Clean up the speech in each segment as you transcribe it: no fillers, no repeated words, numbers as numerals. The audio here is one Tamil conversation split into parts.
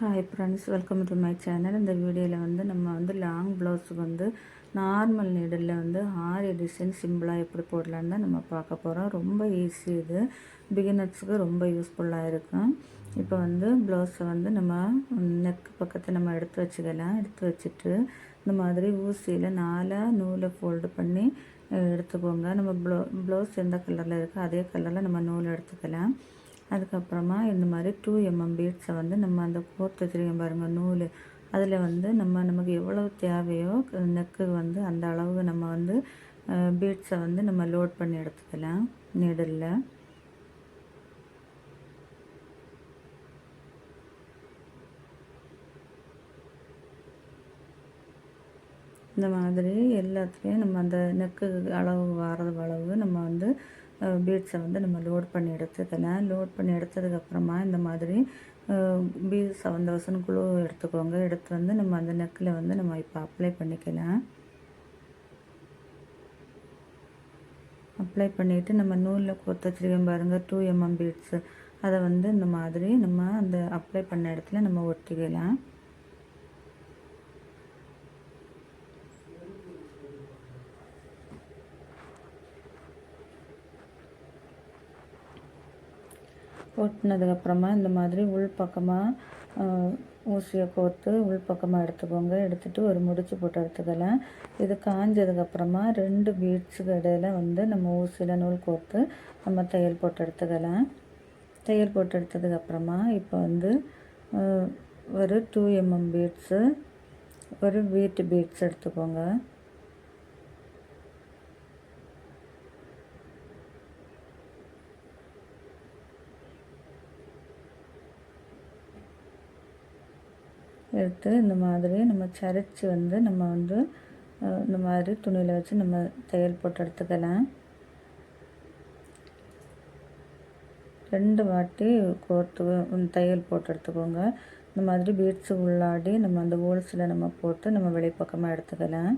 Hi friends, welcome to my channel. இந்த வீடியோவில் வந்து நம்ம வந்து லாங் ப்ளவுஸுக்கு வந்து நார்மல் நீடில் வந்து ஆரி டிசைன் சிம்பிளாக எப்படி போடலான்னு தான் நம்ம பார்க்க போகிறோம். ரொம்ப ஈஸி, இது பிகினர்ஸுக்கு ரொம்ப யூஸ்ஃபுல்லாக இருக்கும். இப்போ வந்து ப்ளவுஸை வந்து நம்ம நெக் பக்கத்தை நம்ம எடுத்து வச்சுக்கலாம். எடுத்து வச்சுட்டு இந்த மாதிரி ஊசியில் 4 நூலை ஃபோல்டு பண்ணி எடுத்துக்கோங்க. நம்ம ப்ளவுஸ் எந்த கலரில் இருக்கோ அதே கலரில் நம்ம நூல் எடுத்துக்கலாம். அதுக்கப்புறமா இந்த மாதிரி 2mm பீட்ஸை வந்து நம்ம அந்த கோர்த்து வச்சுருக்கோம் பாருங்கள் நூல், அதில் வந்து நமக்கு எவ்வளவு தேவையோ நெக்கு வந்து அந்த அளவுக்கு நம்ம வந்து பீட்ஸை வந்து நம்ம லோட் பண்ணி எடுத்துக்கலாம் நீடலில். இந்த மாதிரி எல்லாத்துலேயும் நம்ம அந்த நெக்கு அளவு வாரது அளவு நம்ம வந்து பீட்ஸை வந்து நம்ம லோட் பண்ணி எடுத்துக்கலாம். லோட் பண்ணி எடுத்ததுக்கப்புறமா இந்த மாதிரி B7000 குழு எடுத்துக்கோங்க. எடுத்து வந்து நம்ம அந்த நெக்கில் வந்து நம்ம இப்போ அப்ளை பண்ணிக்கலாம். அப்ளை பண்ணிவிட்டு நம்ம நூலில் கோர்த்து வச்சுருக்கோம் பாருங்கள் 2mm பீட்ஸு, அதை வந்து இந்த மாதிரி நம்ம அந்த அப்ளை பண்ண இடத்துல நம்ம ஒட்டிக்கலாம். ஒட்டினதுக்கப்புறமா இந்த மாதிரி உள் பக்கமாக ஊசியை கோர்த்து உள் பக்கமாக எடுத்துக்கோங்க. எடுத்துகிட்டு ஒரு முடிச்சு போட்டு எடுத்துக்கலாம். இது காஞ்சதுக்கப்புறமா 2 பீட்ஸுக்கு இடையில வந்து நம்ம ஊசியில் நூல் கோர்த்து நம்ம தையல் போட்டு எடுத்துக்கலாம். தையல் போட்டு எடுத்ததுக்கப்புறமா இப்போ வந்து ஒரு 2mm பீட்ஸு, ஒரு வீட்டு பீட்ஸ் எடுத்துக்கோங்க. எடுத்து இந்த மாதிரி நம்ம சரித்து வந்து நம்ம வந்து இந்த மாதிரி துணியில் வச்சு நம்ம தையல் போட்டு எடுத்துக்கலாம். 2 வாட்டி கோர்த்து தையல் போட்டு எடுத்துக்கோங்க. இந்த மாதிரி பீட்ஸு உள்ளாடி நம்ம அந்த ஹோல்ஸில் நம்ம போட்டு நம்ம வெளிப்பக்கமாக எடுத்துக்கலாம்.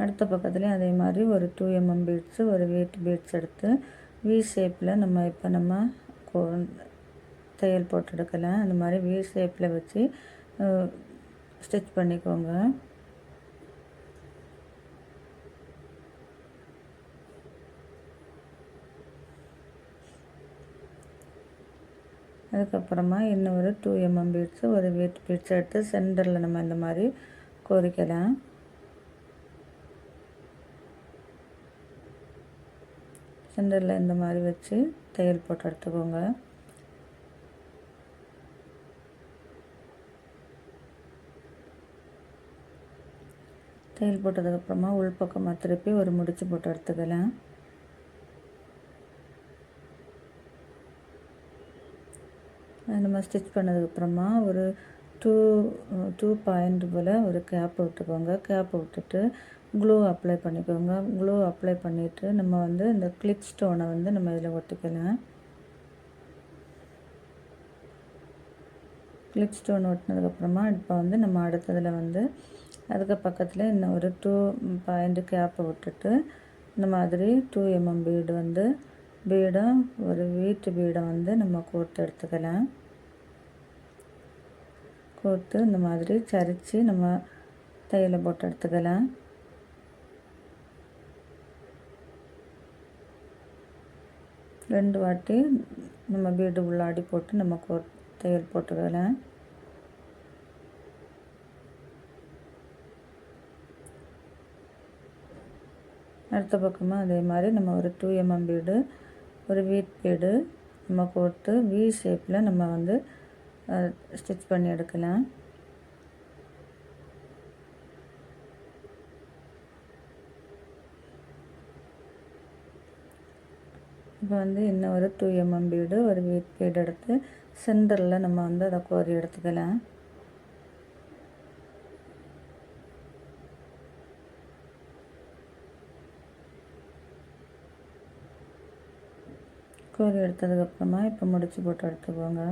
அடுத்த பக்கத்துலேயும் அதே மாதிரி ஒரு 2mm பீட்ஸு, ஒரு வீட் பீட்ஸ் எடுத்து வி ஷேப்பில் நம்ம தையல் போட்டு எடுக்கலாம். அந்த மாதிரி வி ஷேப்பில் வச்சு ஸ்டிச் பண்ணிக்கோங்க. அதுக்கப்புறமா இன்னும் ஒரு 2mm பீட்ஸு, ஒரு வீட் பீட்ஸ் எடுத்து சென்டரில் நம்ம இந்த மாதிரி கோரிக்கலாம். சென்டரில் இந்த மாதிரி வச்சு தையல் போட்டு எடுத்துக்கோங்க. தையல் போட்டதுக்கப்புறமா உள்பக்கமாக திருப்பி ஒரு முடிச்சு போட்டு எடுத்துக்கலாம். நம்ம ஸ்டிச் பண்ணதுக்கப்புறமா ஒரு 2 பாயிண்ட் போல் ஒரு கேப் விட்டுக்கோங்க. கேப் விட்டுட்டு க்ளூ அப்ளை பண்ணிக்கோங்க. க்ளூ அப்ளை பண்ணிவிட்டு நம்ம வந்து இந்த கிளிப் ஸ்டோனை வந்து நம்ம இதில் ஒட்டிக்கலாம். கிளிப் ஸ்டோன் ஒட்டினதுக்கப்புறமா இப்போ வந்து நம்ம அடுத்ததில் வந்து அதுக்கு பக்கத்தில் இன்னும் ஒரு 2 பாயிண்ட் கேப்பை விட்டுட்டு இந்த மாதிரி 2mm பீடு வந்து பீடம் ஒரு வீட்டு பீடை வந்து நம்ம கோர்த்து எடுத்துக்கலாம். கோர்த்து இந்த மாதிரி சரித்து நம்ம தையலை போட்டு எடுத்துக்கலாம். ரெண்டு வாட்டி நம்ம பீடு உள்ளாடி போட்டு நம்ம தையல் போட்டுக்கலாம். அடுத்த பக்கமாக அதே மாதிரி நம்ம ஒரு 2mm பீடு, ஒரு வீட் பீடு நம்ம கோர்த்து வி ஷேப்பில் நம்ம வந்து ஸ்டிச் பண்ணி எடுக்கலாம். இப்போ வந்து இன்னும் ஒரு 2mm பீடு, ஒரு வீட் பீடு எடுத்து சென்டரில் நம்ம வந்து அதை கோரி எடுத்துக்கலாம். கோரி எடுத்ததுக்கப்புறமா இப்போ முடிச்சு போட்டு எடுத்துக்கோங்க.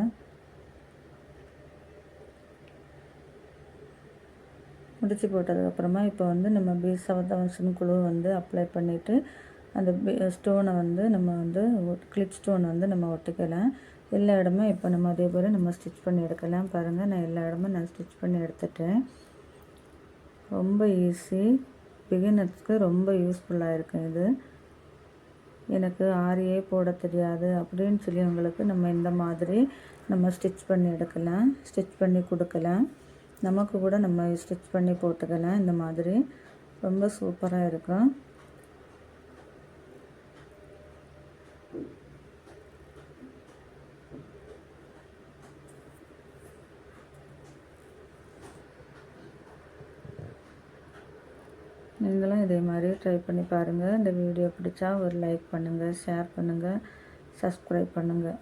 முடிச்சு போட்டதுக்கப்புறமா இப்போ வந்து நம்ம B7000 குழு வந்து அப்ளை பண்ணிவிட்டு அந்த ஸ்டோனை வந்து நம்ம வந்து கிளிப் ஸ்டோன் வந்து நம்ம ஒட்டிக்கலாம். எல்லா இடமும் இப்போ நம்ம அதே போல் நம்ம ஸ்டிச் பண்ணி எடுக்கலாம். பாருங்கள், நான் எல்லா இடமும் நான் ஸ்டிச் பண்ணி எடுத்துட்டேன். ரொம்ப ஈஸி, பிகினர்ஸ்க்கு ரொம்ப யூஸ்ஃபுல்லாக இருக்கும் இது. எனக்கு ஆரியே போட தெரியாது அப்படின்னு சொல்லியவங்களுக்கு நம்ம இந்த மாதிரி நம்ம ஸ்டிச் பண்ணி எடுக்கலாம், ஸ்டிச் பண்ணி கொடுக்கலாம். நமக்கு கூட நம்ம ஸ்டிச் பண்ணி போட்டுக்கலாம். இந்த மாதிரி ரொம்ப சூப்பராக இருக்கும். நீங்களும் இதே மாதிரி ட்ரை பண்ணி பாருங்கள். இந்த வீடியோ பிடிச்சா ஒரு லைக் பண்ணுங்கள், ஷேர் பண்ணுங்கள், சப்ஸ்கிரைப் பண்ணுங்கள்.